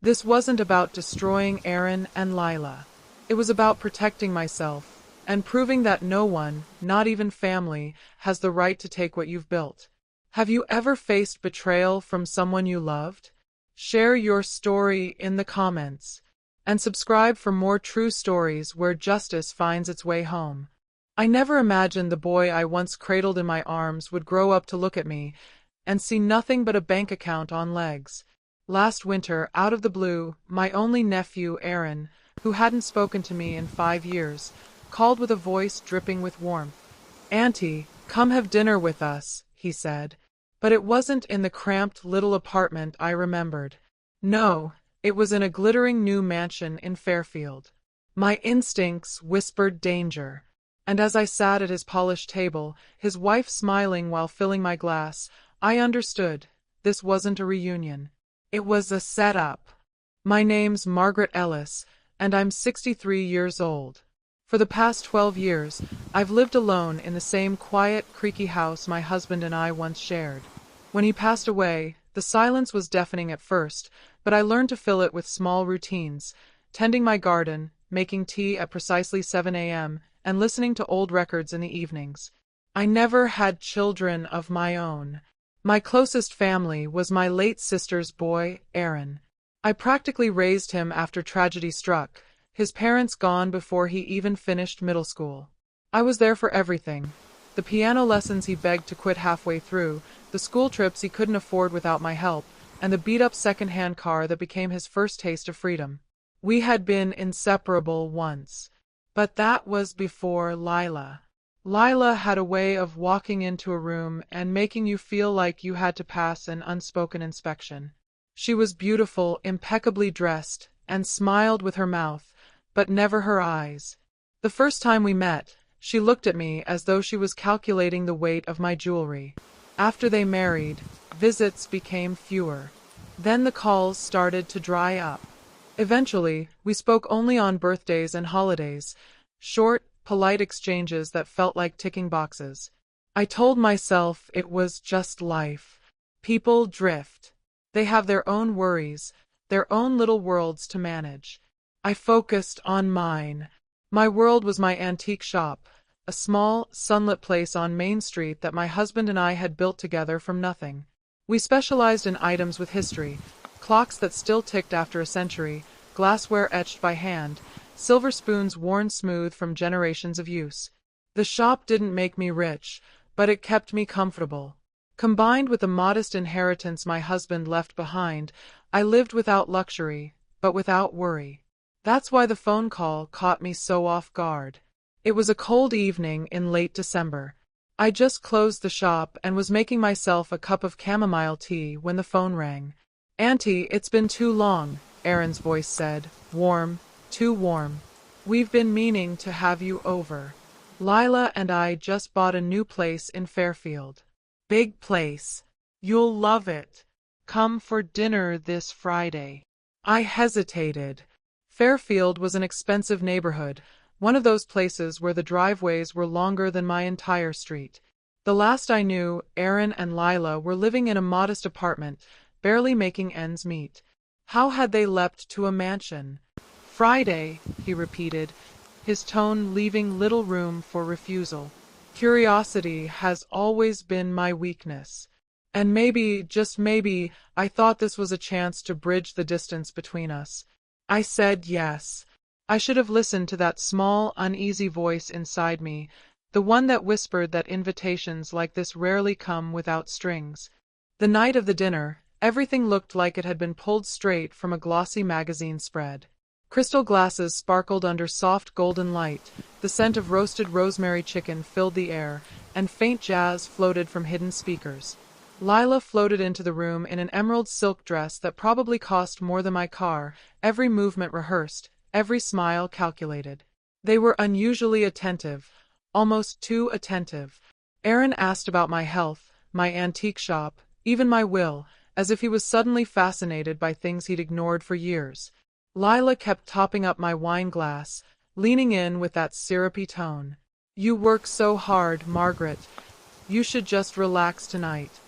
This wasn't about destroying Aaron and Lila. It was about protecting myself and proving that no one, not even family, has the right to take what you've built. Have you ever faced betrayal from someone you loved? Share your story in the comments. And subscribe for more true stories where justice finds its way home. I never imagined the boy I once cradled in my arms would grow up to look at me and see nothing but a bank account on legs. Last winter, out of the blue, my only nephew, Aaron, who hadn't spoken to me in 5 years, called with a voice dripping with warmth. "Auntie, come have dinner with us," he said. But it wasn't in the cramped little apartment I remembered. No, it was in a glittering new mansion in Fairfield. My instincts whispered danger. And as I sat at his polished table, his wife smiling while filling my glass, I understood. This wasn't a reunion. It was a setup. My name's Margaret Ellis, and I'm 63 years old. For the past 12 years, I've lived alone in the same quiet, creaky house my husband and I once shared. When he passed away, the silence was deafening at first, but I learned to fill it with small routines, tending my garden, making tea at precisely 7 a.m., and listening to old records in the evenings. I never had children of my own. My closest family was my late sister's boy, Aaron. I practically raised him after tragedy struck, his parents gone before he even finished middle school. I was there for everything. The piano lessons he begged to quit halfway through, the school trips he couldn't afford without my help, and the beat-up second-hand car that became his first taste of freedom. We had been inseparable once. But that was before Lila. Lila had a way of walking into a room and making you feel like you had to pass an unspoken inspection. She was beautiful, impeccably dressed, and smiled with her mouth, but never her eyes. The first time we met, she looked at me as though she was calculating the weight of my jewelry. After they married, visits became fewer. Then the calls started to dry up. Eventually, we spoke only on birthdays and holidays, short, polite exchanges that felt like ticking boxes. I told myself it was just life. People drift. They have their own worries, their own little worlds to manage. I focused on mine. My world was my antique shop, a small, sunlit place on Main Street that my husband and I had built together from nothing. We specialized in items with history, clocks that still ticked after a century, glassware etched by hand, silver spoons worn smooth from generations of use. The shop didn't make me rich, but it kept me comfortable. Combined with the modest inheritance my husband left behind, I lived without luxury, but without worry. That's why the phone call caught me so off guard. It was a cold evening in late December. I just closed the shop and was making myself a cup of chamomile tea when the phone rang. "Auntie, it's been too long," Aaron's voice said, warm, too warm. "We've been meaning to have you over. Lila and I just bought a new place in Fairfield. Big place. You'll love it. Come for dinner this Friday." I hesitated. Fairfield was an expensive neighborhood, one of those places where the driveways were longer than my entire street. The last I knew, Aaron and Lila were living in a modest apartment, barely making ends meet. How had they leapt to a mansion? "Friday," he repeated, his tone leaving little room for refusal. Curiosity has always been my weakness. And maybe, just maybe, I thought this was a chance to bridge the distance between us. I said yes. I should have listened to that small, uneasy voice inside me, the one that whispered that invitations like this rarely come without strings. The night of the dinner, everything looked like it had been pulled straight from a glossy magazine spread. Crystal glasses sparkled under soft golden light, the scent of roasted rosemary chicken filled the air, and faint jazz floated from hidden speakers. Lila floated into the room in an emerald silk dress that probably cost more than my car, every movement rehearsed, every smile calculated. They were unusually attentive, almost too attentive. Aaron asked about my health, my antique shop, even my will, as if he was suddenly fascinated by things he'd ignored for years. Lila kept topping up my wine glass, leaning in with that syrupy tone. "You work so hard, Margaret. You should just relax tonight."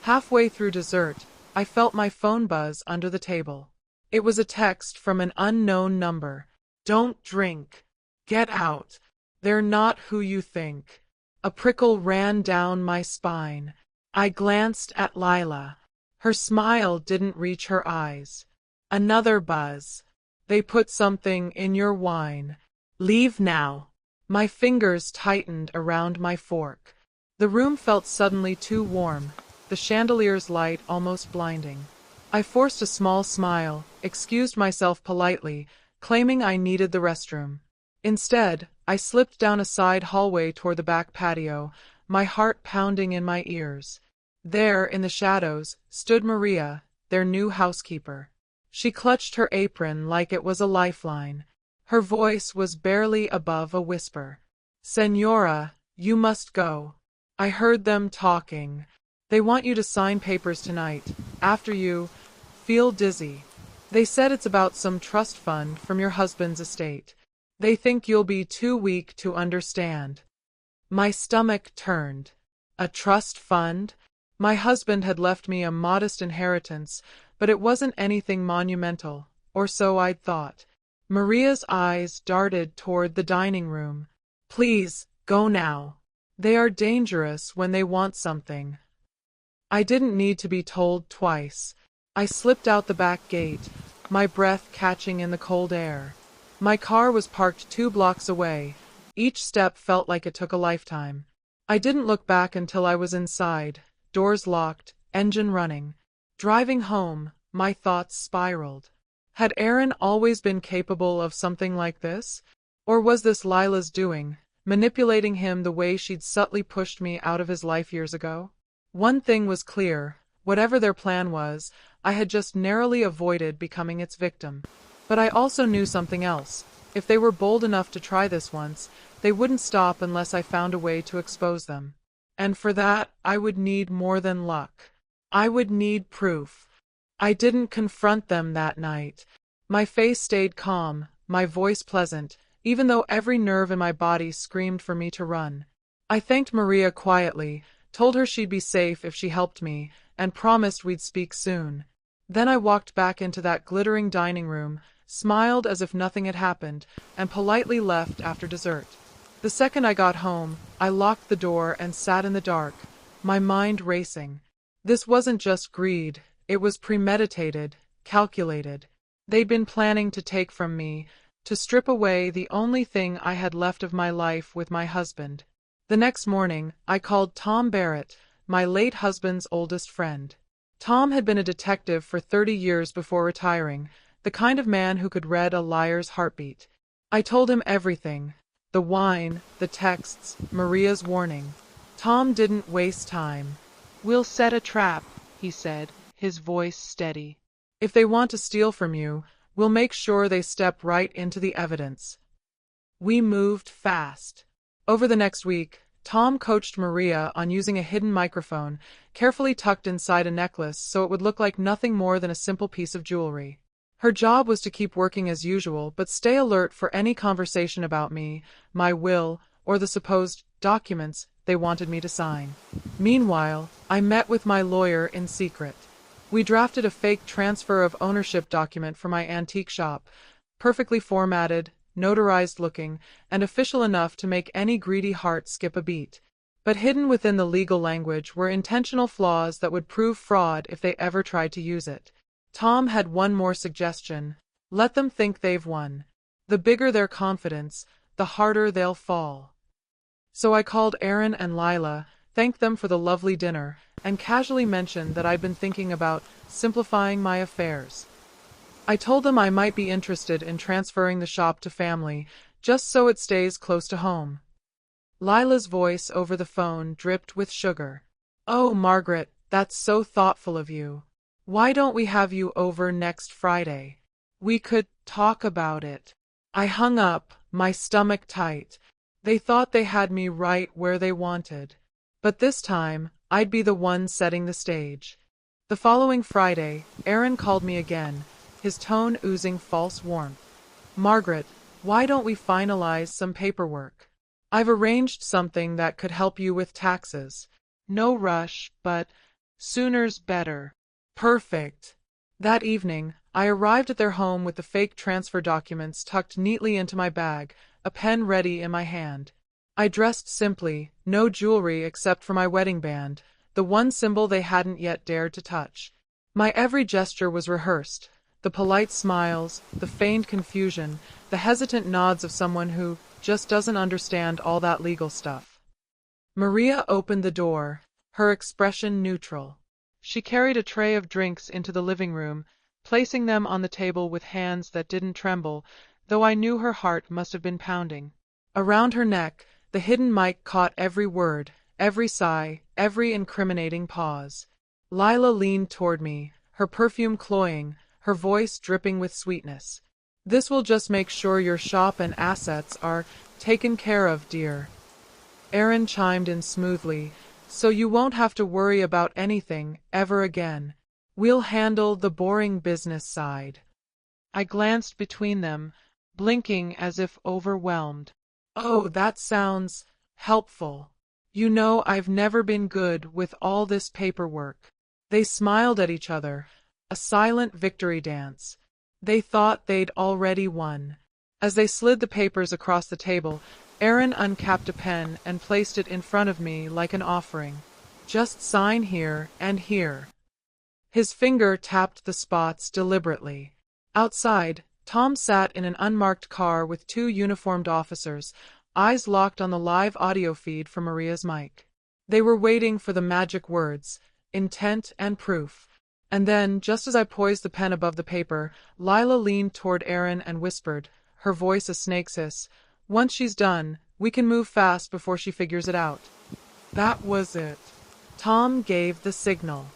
Halfway through dessert, I felt my phone buzz under the table. It was a text from an unknown number. "Don't drink. Get out. They're not who you think." A prickle ran down my spine. I glanced at Lila. Her smile didn't reach her eyes. Another buzz. "They put something in your wine. Leave now." My fingers tightened around my fork. The room felt suddenly too warm, the chandelier's light almost blinding. I forced a small smile, excused myself politely, claiming I needed the restroom. Instead, I slipped down a side hallway toward the back patio, my heart pounding in my ears. There, in the shadows, stood Maria, their new housekeeper. She clutched her apron like it was a lifeline. Her voice was barely above a whisper. "Señora, you must go. I heard them talking. They want you to sign papers tonight, after you feel dizzy. They said it's about some trust fund from your husband's estate. They think you'll be too weak to understand." My stomach turned. A trust fund? My husband had left me a modest inheritance, but it wasn't anything monumental, or so I'd thought. Maria's eyes darted toward the dining room. "Please, go now. They are dangerous when they want something." I didn't need to be told twice. I slipped out the back gate, my breath catching in the cold air. My car was parked 2 blocks away. Each step felt like it took a lifetime. I didn't look back until I was inside, doors locked, engine running. Driving home, my thoughts spiraled. Had Aaron always been capable of something like this? Or was this Lila's doing, manipulating him the way she'd subtly pushed me out of his life years ago? One thing was clear. Whatever their plan was, I had just narrowly avoided becoming its victim. But I also knew something else. If they were bold enough to try this once, they wouldn't stop unless I found a way to expose them. And for that, I would need more than luck. I would need proof. I didn't confront them that night. My face stayed calm, my voice pleasant, even though every nerve in my body screamed for me to run. I thanked Maria quietly, told her she'd be safe if she helped me, and promised we'd speak soon. Then I walked back into that glittering dining room, smiled as if nothing had happened, and politely left after dessert. The second I got home, I locked the door and sat in the dark, my mind racing. This wasn't just greed, it was premeditated, calculated. They'd been planning to take from me, to strip away the only thing I had left of my life with my husband. The next morning, I called Tom Barrett, my late husband's oldest friend. Tom had been a detective for 30 years before retiring, the kind of man who could read a liar's heartbeat. I told him everything. The wine, the texts, Maria's warning. Tom didn't waste time. "We'll set a trap," he said, his voice steady. "If they want to steal from you, we'll make sure they step right into the evidence." We moved fast. Over the next week, Tom coached Maria on using a hidden microphone, carefully tucked inside a necklace so it would look like nothing more than a simple piece of jewelry. Her job was to keep working as usual, but stay alert for any conversation about me, my will, or the supposed documents they wanted me to sign. Meanwhile, I met with my lawyer in secret. We drafted a fake transfer of ownership document for my antique shop, perfectly formatted, notarized looking, and official enough to make any greedy heart skip a beat. But hidden within the legal language were intentional flaws that would prove fraud if they ever tried to use it. Tom had one more suggestion. Let them think they've won. The bigger their confidence, the harder they'll fall. So I called Aaron and Lila, thanked them for the lovely dinner, and casually mentioned that I'd been thinking about simplifying my affairs. I told them I might be interested in transferring the shop to family, just so it stays close to home. Lila's voice over the phone dripped with sugar. "Oh, Margaret, that's so thoughtful of you. Why don't we have you over next Friday? We could talk about it." I hung up, my stomach tight. They thought they had me right where they wanted. But this time, I'd be the one setting the stage. The following Friday, Aaron called me again, his tone oozing false warmth. "Margaret, why don't we finalize some paperwork? I've arranged something that could help you with taxes. No rush, but sooner's better." Perfect. That evening, I arrived at their home with the fake transfer documents tucked neatly into my bag, a pen ready in my hand. I dressed simply, no jewelry except for my wedding band, the one symbol they hadn't yet dared to touch. My every gesture was rehearsed, the polite smiles, the feigned confusion, the hesitant nods of someone who just doesn't understand all that legal stuff. Maria opened the door, her expression neutral. She carried a tray of drinks into the living room, placing them on the table with hands that didn't tremble, though I knew her heart must have been pounding. Around her neck, the hidden mic caught every word, every sigh, every incriminating pause. Lila leaned toward me, her perfume cloying, her voice dripping with sweetness. "This will just make sure your shop and assets are taken care of, dear." Aaron chimed in smoothly, "So you won't have to worry about anything ever again. We'll handle the boring business side." I glanced between them, blinking as if overwhelmed. "Oh, that sounds helpful. You know, I've never been good with all this paperwork." They smiled at each other, a silent victory dance. They thought they'd already won. As they slid the papers across the table, Aaron uncapped a pen and placed it in front of me like an offering. "Just sign here and here." His finger tapped the spots deliberately. Outside, Tom sat in an unmarked car with two uniformed officers, eyes locked on the live audio feed from Maria's mic. They were waiting for the magic words, intent and proof. And then, just as I poised the pen above the paper, Lila leaned toward Aaron and whispered, her voice a snake's hiss, "Once she's done, we can move fast before she figures it out." That was it. Tom gave the signal.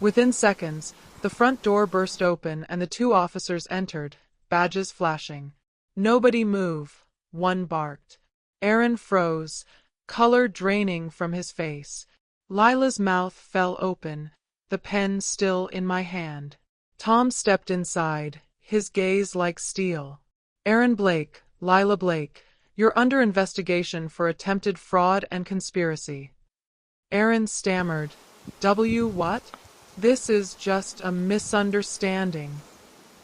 Within seconds, the front door burst open and the two officers entered, badges flashing. "Nobody move," one barked. Aaron froze, color draining from his face. Lila's mouth fell open, the pen still in my hand. Tom stepped inside, his gaze like steel. "Aaron Blake, Lila Blake, you're under investigation for attempted fraud and conspiracy." Aaron stammered, What? This is just a misunderstanding."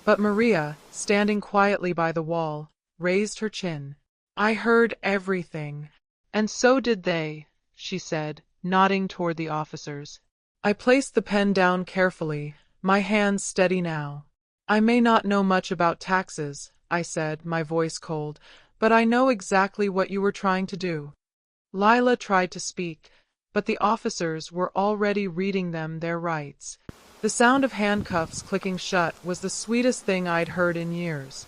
But Maria, standing quietly by the wall, raised her chin. "I heard everything." "And so did they," she said, nodding toward the officers. I placed the pen down carefully, my hands steady now. "I may not know much about taxes," I said, my voice cold, "but I know exactly what you were trying to do." Lila tried to speak, but the officers were already reading them their rights. The sound of handcuffs clicking shut was the sweetest thing I'd heard in years.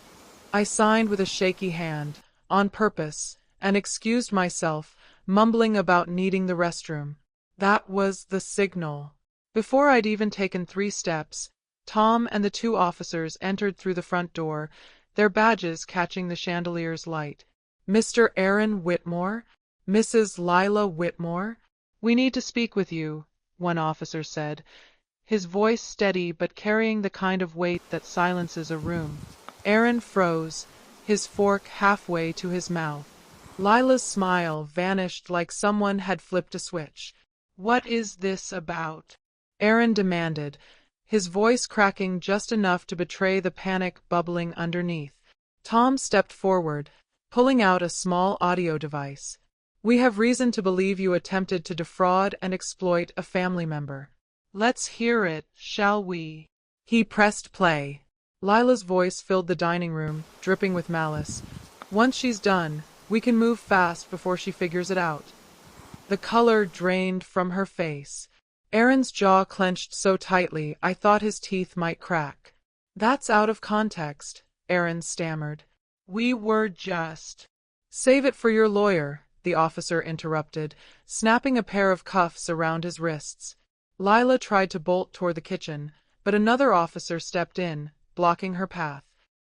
I signed with a shaky hand, on purpose, and excused myself, mumbling about needing the restroom. That was the signal. Before I'd even taken 3 steps, Tom and the 2 officers entered through the front door, their badges catching the chandelier's light. "Mr. Aaron Whitmore? Mrs. Lila Whitmore?" "We need to speak with you," one officer said, his voice steady but carrying the kind of weight that silences a room. Aaron froze, his fork halfway to his mouth. Lila's smile vanished like someone had flipped a switch. "What is this about?" Aaron demanded, his voice cracking just enough to betray the panic bubbling underneath. Tom stepped forward, pulling out a small audio device. "We have reason to believe you attempted to defraud and exploit a family member." "Let's hear it, shall we?" He pressed play. Lila's voice filled the dining room, dripping with malice. "Once she's done, we can move fast before she figures it out." The color drained from her face. Aaron's jaw clenched so tightly I thought his teeth might crack. "That's out of context," Aaron stammered. "We were just—" "Save it for your lawyer," the officer interrupted, snapping a pair of cuffs around his wrists. Lila tried to bolt toward the kitchen, but another officer stepped in, blocking her path.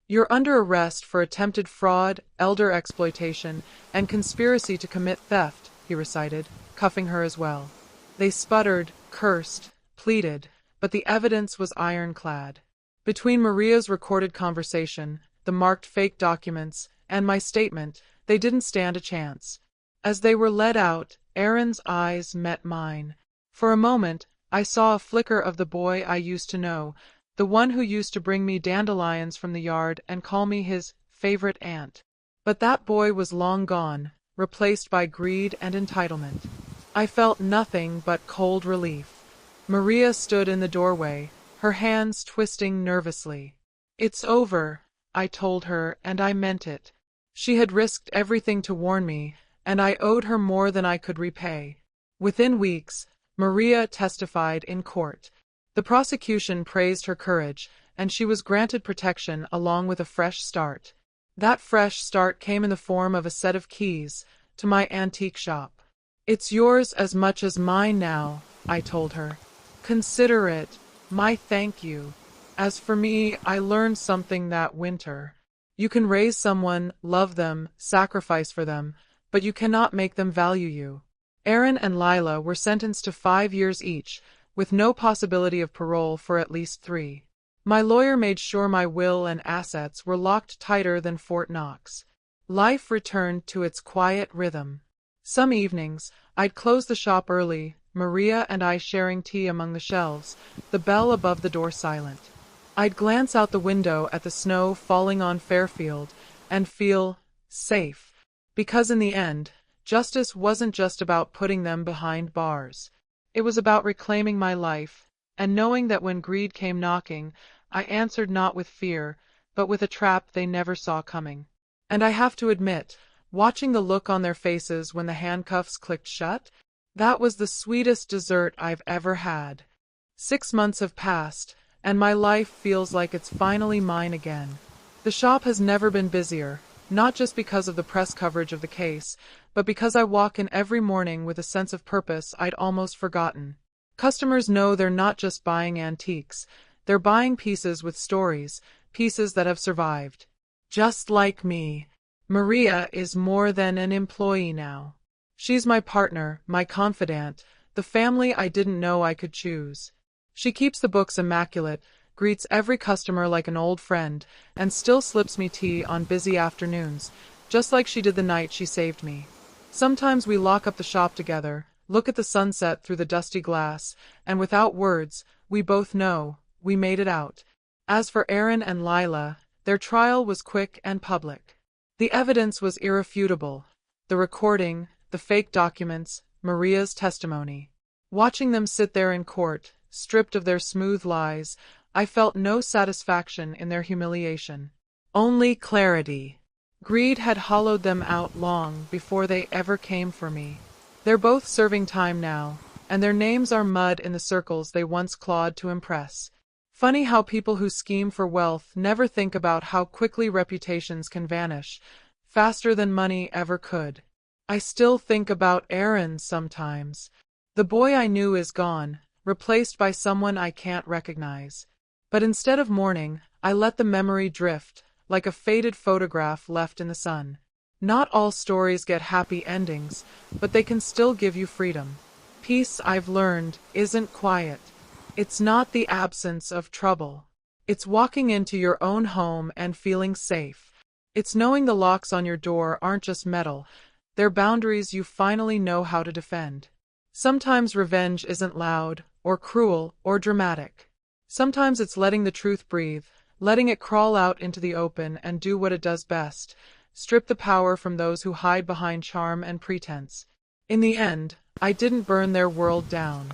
"You're under arrest for attempted fraud, elder exploitation, and conspiracy to commit theft," he recited, cuffing her as well. They sputtered, cursed, pleaded, but the evidence was ironclad. Between Maria's recorded conversation, the marked fake documents, and my statement, they didn't stand a chance. As they were led out, Aaron's eyes met mine. For a moment, I saw a flicker of the boy I used to know, the one who used to bring me dandelions from the yard and call me his favorite aunt. But that boy was long gone, replaced by greed and entitlement. I felt nothing but cold relief. Maria stood in the doorway, her hands twisting nervously. "It's over," I told her, and I meant it. She had risked everything to warn me, and I owed her more than I could repay. Within weeks, Maria testified in court. The prosecution praised her courage, and she was granted protection along with a fresh start. That fresh start came in the form of a set of keys to my antique shop. "It's yours as much as mine now," I told her. "Consider it my thank you. As for me, I learned something that winter. You can raise someone, love them, sacrifice for them, but you cannot make them value you." Aaron and Lila were sentenced to 5 years each, with no possibility of parole for at least 3. My lawyer made sure my will and assets were locked tighter than Fort Knox. Life returned to its quiet rhythm. Some evenings, I'd close the shop early, Maria and I sharing tea among the shelves, the bell above the door silent. I'd glance out the window at the snow falling on Fairfield and feel safe, because in the end, justice wasn't just about putting them behind bars. It was about reclaiming my life, and knowing that when greed came knocking, I answered not with fear, but with a trap they never saw coming. And I have to admit, watching the look on their faces when the handcuffs clicked shut, that was the sweetest dessert I've ever had. 6 months have passed, and my life feels like it's finally mine again. The shop has never been busier, not just because of the press coverage of the case, but because I walk in every morning with a sense of purpose I'd almost forgotten. Customers know they're not just buying antiques, they're buying pieces with stories, pieces that have survived. Just like me. Maria is more than an employee now. She's my partner, my confidant, the family I didn't know I could choose. She keeps the books immaculate, greets every customer like an old friend, and still slips me tea on busy afternoons, just like she did the night she saved me. Sometimes we lock up the shop together, look at the sunset through the dusty glass, and without words, we both know we made it out. As for Aaron and Lila, their trial was quick and public. The evidence was irrefutable. The recording, the fake documents, Maria's testimony. Watching them sit there in court, stripped of their smooth lies, I felt no satisfaction in their humiliation. Only clarity. Greed had hollowed them out long before they ever came for me. They're both serving time now, and their names are mud in the circles they once clawed to impress. Funny how people who scheme for wealth never think about how quickly reputations can vanish, faster than money ever could. I still think about Aaron sometimes. The boy I knew is gone, replaced by someone I can't recognize. But instead of mourning, I let the memory drift, like a faded photograph left in the sun. Not all stories get happy endings, but they can still give you freedom. Peace, I've learned, isn't quiet. It's not the absence of trouble. It's walking into your own home and feeling safe. It's knowing the locks on your door aren't just metal, they're boundaries you finally know how to defend. Sometimes revenge isn't loud, or cruel, or dramatic. Sometimes it's letting the truth breathe, letting it crawl out into the open and do what it does best, strip the power from those who hide behind charm and pretense. In the end, I didn't burn their world down.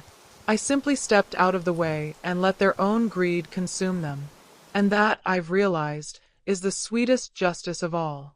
I simply stepped out of the way and let their own greed consume them. And that, I've realized, is the sweetest justice of all.